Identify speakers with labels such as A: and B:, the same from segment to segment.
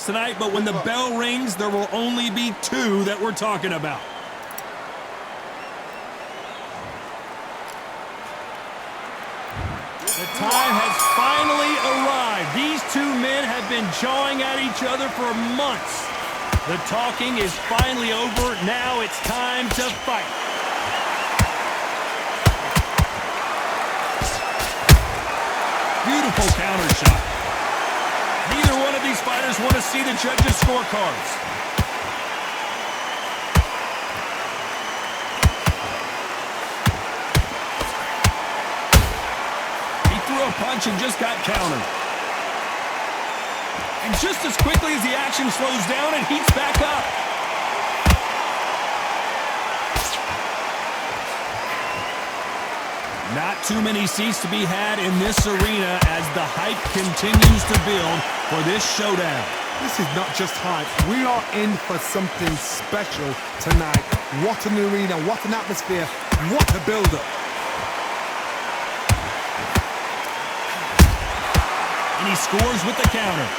A: tonight, but when the bell rings, there will only be two that we're talking about. The time has finally arrived. These two men have been jawing at each other for months. The talking is finally over. Now it's time to fight. Beautiful counter shot. Neither one of these fighters want to see the judges' scorecards. He threw a punch and just got countered. And just as quickly as the action slows down, it heats back up. Not too many seats to be had in this arena as the hype continues to build for this showdown.
B: This is not just hype. We are in for something special tonight. What an arena, what an atmosphere, what a build-up.
A: And he scores with the counter.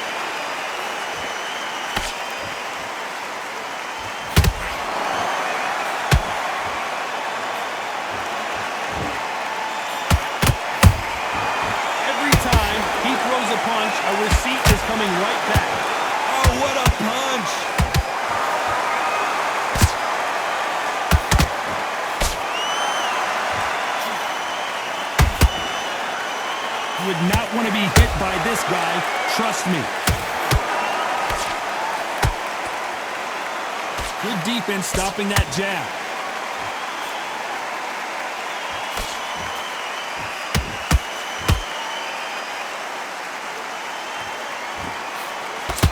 A: A receipt is coming right back. Oh, what a punch! You would not want to be hit by this guy, trust me. Good defense stopping that jab.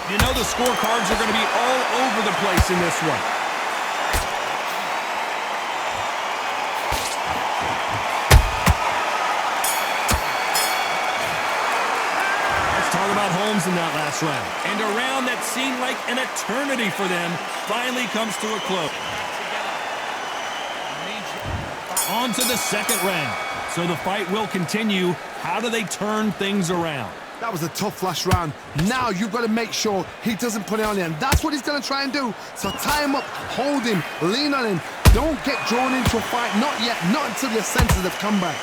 A: You know the scorecards are going to be all over the place in this one. Let's talk about Holmes in that last round. And a round that seemed like an eternity for them finally comes to a close. On to the second round. So the fight will continue. How do they turn things around?
B: That was a tough last round. Now you've got to make sure he doesn't put it on him. That's what he's going to try and do. So tie him up, hold him, lean on him. Don't get drawn into a fight. Not yet. Not until your senses have come back.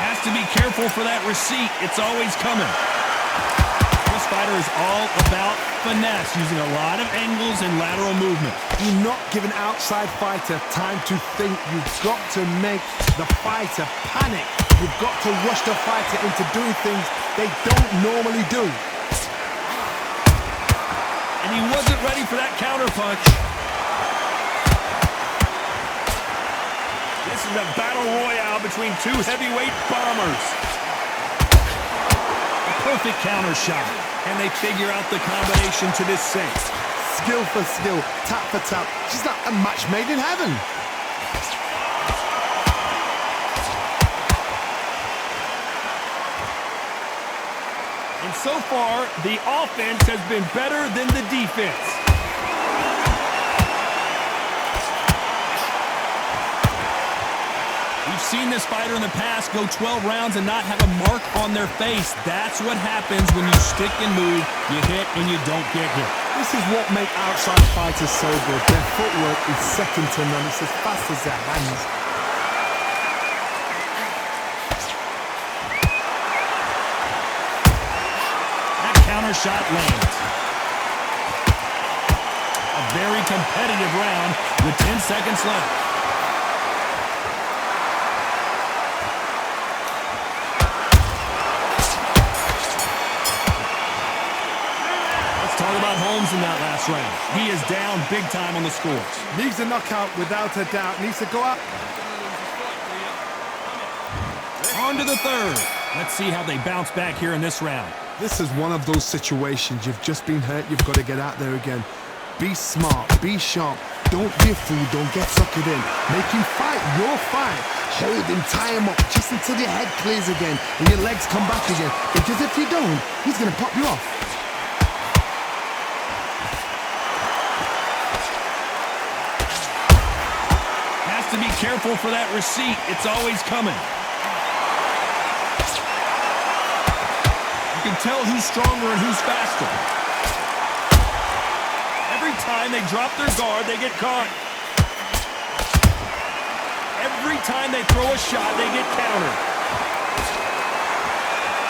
A: Has to be careful for that receipt. It's always coming. This fighter is all about finesse, using a lot of angles and lateral movement.
B: Do not give an outside fighter time to think. You've got to make the fighter panic. You've got to rush the fighter into doing things they don't normally do.
A: And he wasn't ready for that counter punch. This is a battle royale between two heavyweight bombers. A perfect counter shot. And they figure out the combination to this sink.
B: Skill for skill, tap for tap. She's like a match made in heaven.
A: And so far, the offense has been better than the defense. We've seen this fighter in the past go 12 rounds and not have a mark on their face. That's what happens when you stick and move, you hit and you don't get hit.
B: This is what makes outside fighters so good. Their footwork is second to none. It's as fast as their hands.
A: That counter shot lands. A very competitive round with 10 seconds left. Talk about Holmes in that last round. He is down big time on the scores.
B: Needs a knockout without a doubt. Needs to go up.
A: On to the third. Let's see how they bounce back here in this round.
B: This is one of those situations. You've just been hurt. You've got to get out there again. Be smart. Be sharp. Don't be a fool. Don't get suckered in. Make him fight your fight. Hold him, tie him up just until your head clears again and your legs come back again. Because if you don't, he's going to pop you off.
A: To be careful for that receipt. It's always coming. You can tell who's stronger and who's faster. Every time they drop their guard, they get caught. Every time they throw a shot, they get countered.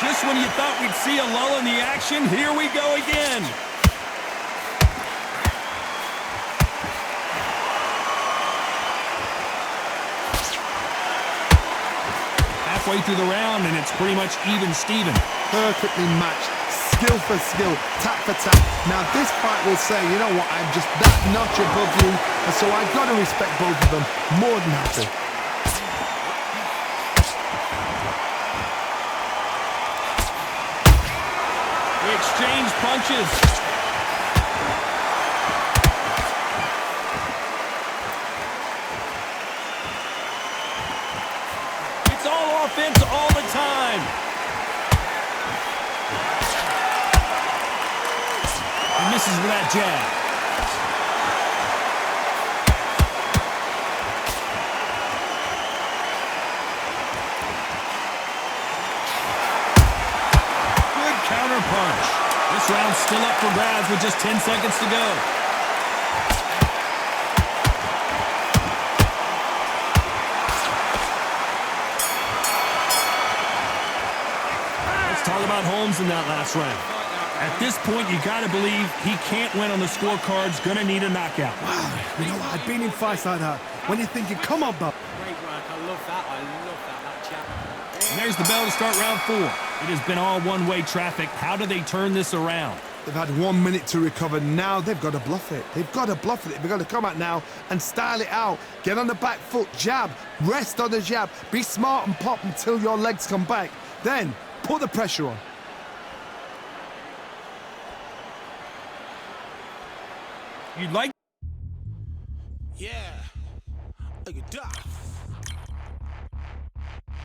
A: Just when you thought we'd see a lull in the action, here we go again. Halfway through the round, and it's pretty much even Steven.
B: Perfectly matched, skill for skill, tap for tap. Now this fight will say, you know what, I'm just that notch above you, and so I've got to respect both of them more than happy.
A: They exchange punches. It's all offense all the time. He misses with that jab. Counter punch. This round's still up for grabs with just 10 seconds to go. Let's talk about Holmes in that last round. At this point, you got to believe he can't win on the scorecards. Going to need a knockout.
B: Wow, you know what? I've been in fights like that when you're thinking, come on, bub.
C: Great work. I love that. That chap.
A: And there's the bell to start round 4. It has been all one-way traffic. How do they turn this around?
B: They've had 1 minute to recover. Now they've got to bluff it. They've got to bluff it. They've got to come out now and style it out. Get on the back foot, jab, rest on the jab. Be smart and pop until your legs come back. Then put the pressure on.
A: You'd like...
D: Yeah. Look at that.